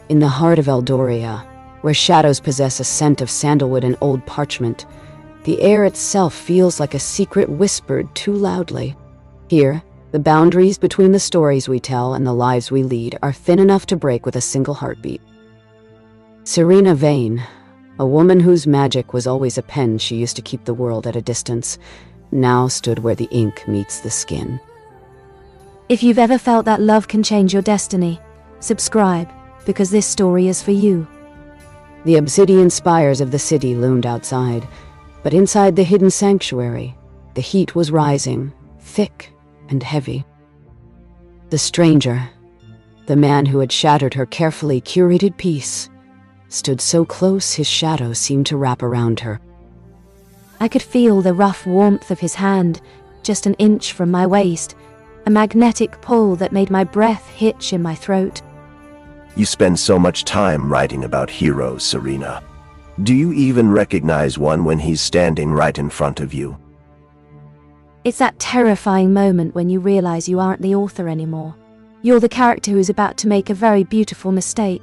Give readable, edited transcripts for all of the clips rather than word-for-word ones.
In the heart of Eldoria, where shadows possess a scent of sandalwood and old parchment, the air itself feels like a secret whispered too loudly. Here, the boundaries between the stories we tell and the lives we lead are thin enough to break with a single heartbeat. Serena Vayne, a woman whose magic was always a pen she used to keep the world at a distance, now stood where the ink meets the skin. If you've ever felt that love can change your destiny, subscribe, because this story is for you. The obsidian spires of the city loomed outside, but inside the hidden sanctuary, the heat was rising, thick and heavy. The stranger, the man who had shattered her carefully curated piece, stood so close his shadow seemed to wrap around her. I could feel the rough warmth of his hand, just an inch from my waist, a magnetic pull that made my breath hitch in my throat. You spend so much time writing about heroes, Serena. Do you even recognize one when he's standing right in front of you? It's that terrifying moment when you realize you aren't the author anymore. You're the character who's about to make a very beautiful mistake.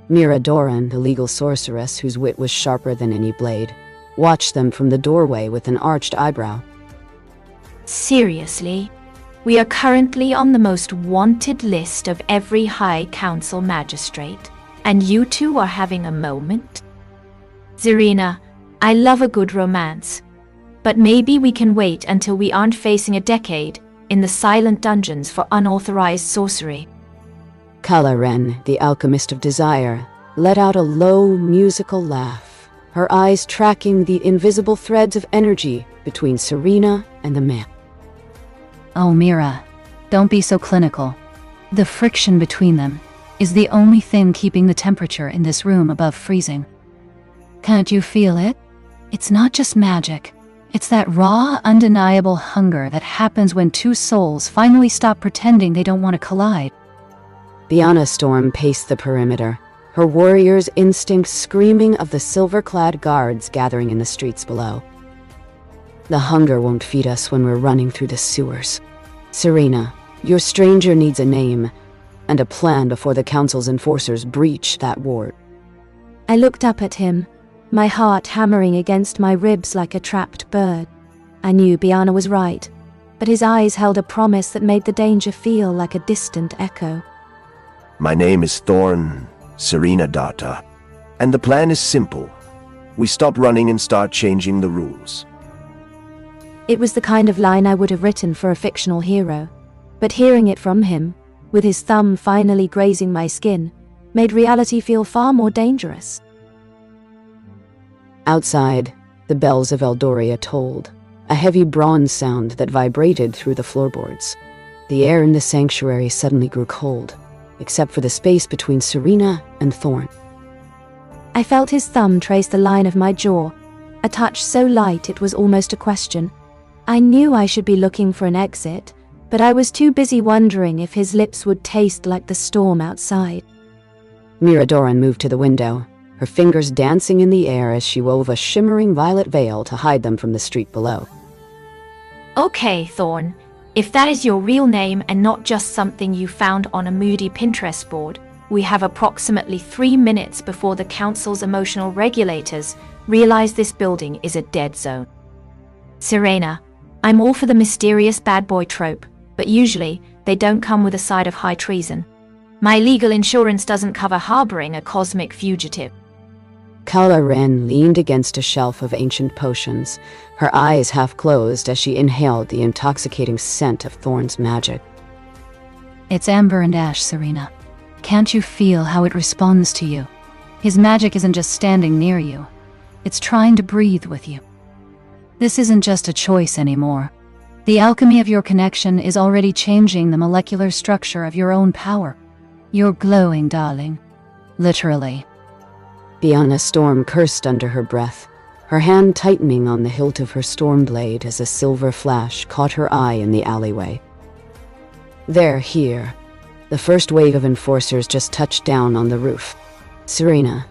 Mira, the legal sorceress whose wit was sharper than any blade, watched them from the doorway with an arched eyebrow. Seriously? We are currently on the most wanted list of every High Council magistrate, and you two are having a moment? Serena, I love a good romance, but maybe we can wait until we aren't facing a decade in the silent dungeons for unauthorized sorcery. Kalla, the alchemist of desire, let out a low, musical laugh, her eyes tracking the invisible threads of energy between Serena and the man. Oh, Mira, don't be so clinical. The friction between them is the only thing keeping the temperature in this room above freezing. Can't you feel it? It's not just magic. It's that raw, undeniable hunger that happens when two souls finally stop pretending they don't want to collide. Biana paced the perimeter, her warrior's instincts screaming of the silver-clad guards gathering in the streets below. The hunger won't feed us when we're running through the sewers. Serena, your stranger needs a name and a plan before the Council's enforcers breach that ward. I looked up at him, my heart hammering against my ribs like a trapped bird. I knew Biana was right, but his eyes held a promise that made the danger feel like a distant echo. My name is Thorne, Serena Data, and the plan is simple. We stop running and start changing the rules. It was the kind of line I would have written for a fictional hero, but hearing it from him, with his thumb finally grazing my skin, made reality feel far more dangerous. Outside, the bells of Eldoria tolled, a heavy bronze sound that vibrated through the floorboards. The air in the sanctuary suddenly grew cold, except for the space between Serena and Thorne. I felt his thumb trace the line of my jaw, a touch so light it was almost a question. I knew I should be looking for an exit, but I was too busy wondering if his lips would taste like the storm outside. Mira moved to the window, her fingers dancing in the air as she wove a shimmering violet veil to hide them from the street below. Okay, Thorne, if that is your real name and not just something you found on a moody Pinterest board, we have approximately 3 minutes before the Council's emotional regulators realize this building is a dead zone. Serena, I'm all for the mysterious bad boy trope, but usually they don't come with a side of high treason. My legal insurance doesn't cover harboring a cosmic fugitive. Kalla leaned against a shelf of ancient potions, her eyes half closed as she inhaled the intoxicating scent of Thorne's magic. It's amber and ash, Serena. Can't you feel how it responds to you? His magic isn't just standing near you. It's trying to breathe with you. This isn't just a choice anymore. The alchemy of your connection is already changing the molecular structure of your own power. You're glowing, darling. Literally. Biana cursed under her breath, her hand tightening on the hilt of her storm blade as a silver flash caught her eye in the alleyway. They're here. The first wave of enforcers just touched down on the roof. Serena,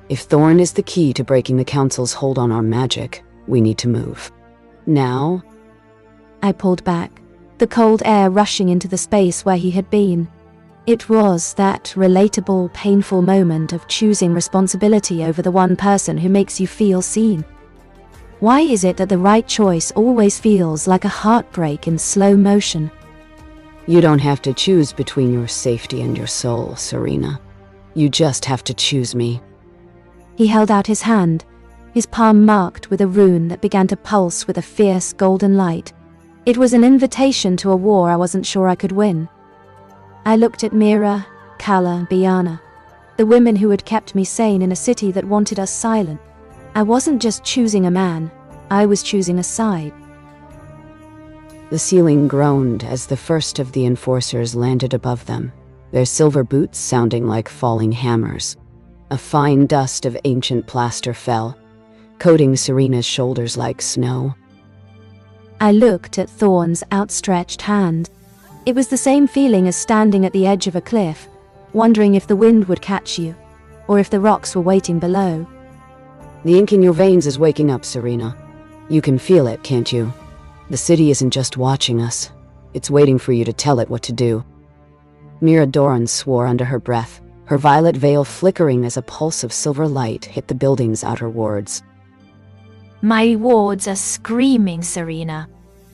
if Thorne is the key to breaking the Council's hold on our magic, we need to move. Now? I pulled back, the cold air rushing into the space where he had been. It was that relatable, painful moment of choosing responsibility over the one person who makes you feel seen. Why is it that the right choice always feels like a heartbreak in slow motion? You don't have to choose between your safety and your soul, Serena. You just have to choose me. He held out his hand, his palm marked with a rune that began to pulse with a fierce golden light. It was an invitation to a war I wasn't sure I could win. I looked at Mira, Kalla, Biana, the women who had kept me sane in a city that wanted us silent. I wasn't just choosing a man, I was choosing a side. The ceiling groaned as the first of the enforcers landed above them, their silver boots sounding like falling hammers. A fine dust of ancient plaster fell, coating Serena's shoulders like snow. I looked at Thorne's outstretched hand. It was the same feeling as standing at the edge of a cliff, wondering if the wind would catch you, or if the rocks were waiting below. The ink in your veins is waking up, Serena. You can feel it, can't you? The city isn't just watching us. It's waiting for you to tell it what to do. Mira Doran swore under her breath, her violet veil flickering as a pulse of silver light hit the building's outer wards. My wards are screaming, Serena.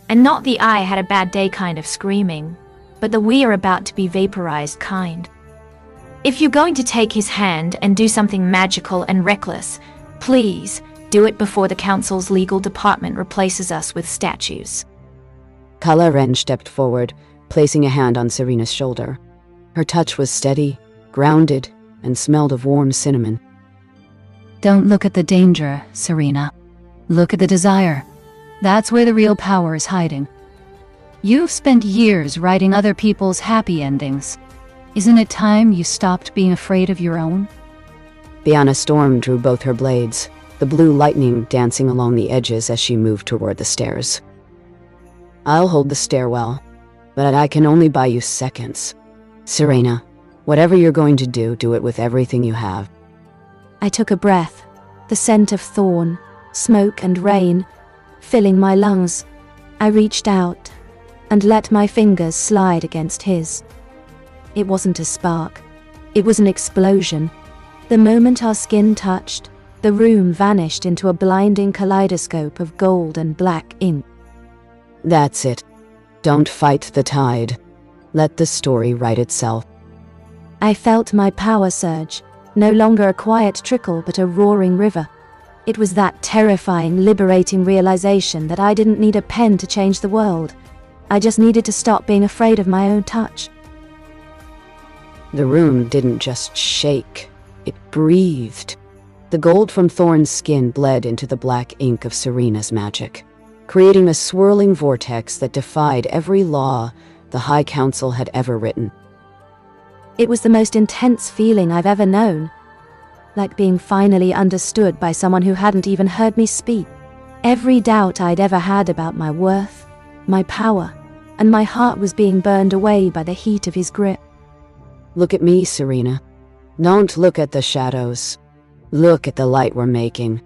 And not the I had a bad day kind of screaming, but the we are about to be vaporized kind. If you're going to take his hand and do something magical and reckless, please do it before the council's legal department replaces us with statues. Kalla Ren stepped forward, placing a hand on Serena's shoulder. Her touch was steady, grounded, and smelled of warm cinnamon. Don't look at the danger, Serena. Look at the desire. That's where the real power is hiding. You've spent years writing other people's happy endings. Isn't it time you stopped being afraid of your own? Biana Storm drew both her blades, the blue lightning dancing along the edges as she moved toward the stairs. I'll hold the stairwell, but I can only buy you seconds. Serena, whatever you're going to do, do it with everything you have. I took a breath, the scent of thorn, smoke and rain, filling my lungs. I reached out and let my fingers slide against his. It wasn't a spark. It was an explosion. The moment our skin touched, the room vanished into a blinding kaleidoscope of gold and black ink. That's it. Don't fight the tide. Let the story write itself. I felt my power surge, no longer a quiet trickle but a roaring river. It was that terrifying, liberating realization that I didn't need a pen to change the world. I just needed to stop being afraid of my own touch. The room didn't just shake, it breathed. The gold from Thorne's skin bled into the black ink of Serena's magic, creating a swirling vortex that defied every law the High Council had ever written. It was the most intense feeling I've ever known, like being finally understood by someone who hadn't even heard me speak. Every doubt I'd ever had about my worth, my power, and my heart was being burned away by the heat of his grip. Look at me, Serena. Don't look at the shadows. Look at the light we're making.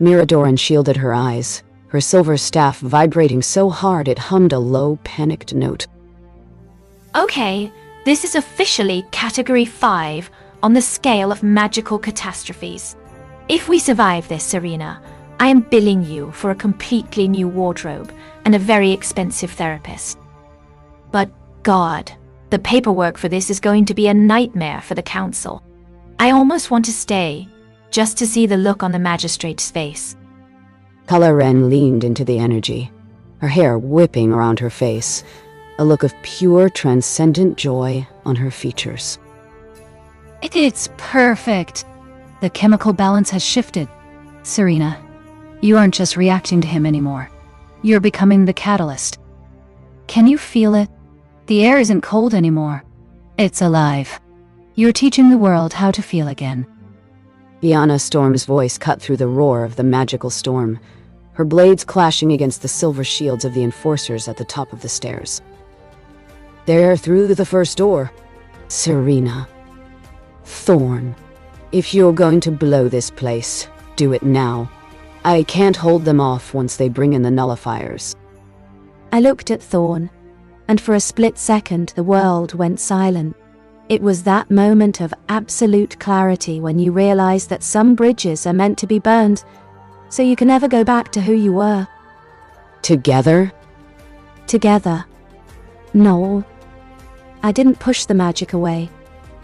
Mira Doran shielded her eyes, her silver staff vibrating so hard it hummed a low, panicked note. Okay, this is officially Category 5 on the scale of magical catastrophes. If we survive this, Serena, I am billing you for a completely new wardrobe and a very expensive therapist. But God, the paperwork for this is going to be a nightmare for the council. I almost want to stay, just to see the look on the magistrate's face. Kalla Ren leaned into the energy, her hair whipping around her face, a look of pure, transcendent joy on her features. It's perfect. The chemical balance has shifted. Serena, you aren't just reacting to him anymore. You're becoming the catalyst. Can you feel it? The air isn't cold anymore. It's alive. You're teaching the world how to feel again. Biana Storm's voice cut through the roar of the magical storm, her blades clashing against the silver shields of the enforcers at the top of the stairs. They're through the first door. Serena. Thorne. If you're going to blow this place, do it now. I can't hold them off once they bring in the nullifiers. I looked at Thorne, and for a split second the world went silent. It was that moment of absolute clarity when you realize that some bridges are meant to be burned, so you can never go back to who you were. Together? Together. No. I didn't push the magic away.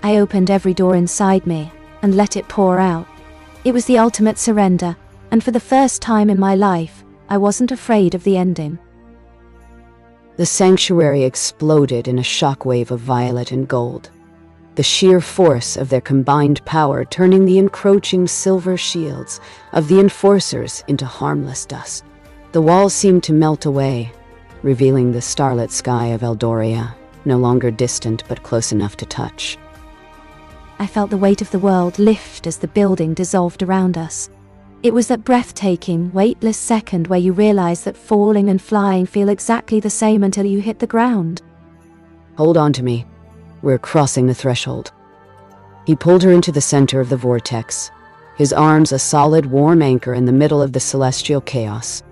I opened every door inside me and let it pour out. It was the ultimate surrender, and for the first time in my life, I wasn't afraid of the ending. The sanctuary exploded in a shockwave of violet and gold, the sheer force of their combined power turning the encroaching silver shields of the enforcers into harmless dust. The walls seemed to melt away, revealing the starlit sky of Eldoria, no longer distant but close enough to touch. I felt the weight of the world lift as the building dissolved around us. It was that breathtaking, weightless second where you realize that falling and flying feel exactly the same until you hit the ground. Hold on to me. We're crossing the threshold. He pulled her into the center of the vortex, his arms a solid, warm anchor in the middle of the celestial chaos.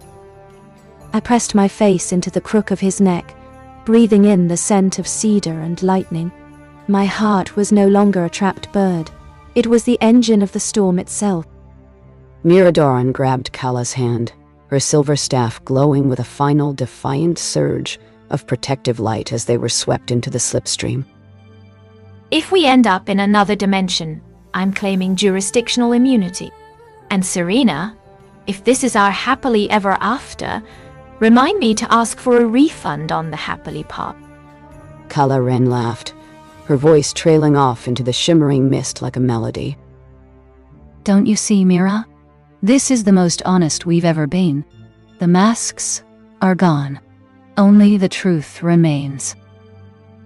I pressed my face into the crook of his neck, breathing in the scent of cedar and lightning. My heart was no longer a trapped bird. It was the engine of the storm itself. Mira grabbed Kalla's hand, her silver staff glowing with a final defiant surge of protective light as they were swept into the slipstream. If we end up in another dimension, I'm claiming jurisdictional immunity. And Serena, if this is our happily ever after, remind me to ask for a refund on the happily part. Kalla laughed, her voice trailing off into the shimmering mist like a melody. Don't you see, Mira? This is the most honest we've ever been. The masks are gone. Only the truth remains.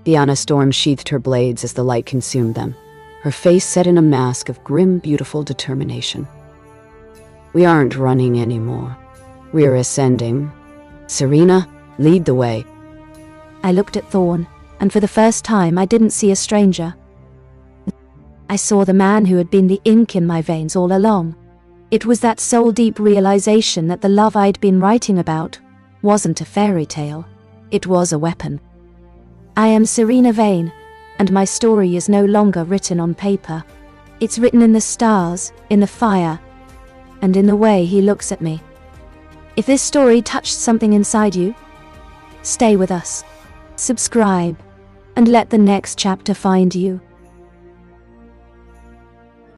Biana Storm sheathed her blades as the light consumed them, her face set in a mask of grim, beautiful determination. We aren't running anymore. We're ascending. Serena, lead the way. I looked at Thorne, and for the first time I didn't see a stranger. I saw the man who had been the ink in my veins all along. It was that soul-deep realization that the love I'd been writing about wasn't a fairy tale. It was a weapon. I am Serena Vayne, and my story is no longer written on paper. It's written in the stars, in the fire, and in the way he looks at me. If this story touched something inside you, stay with us, subscribe, and let the next chapter find you.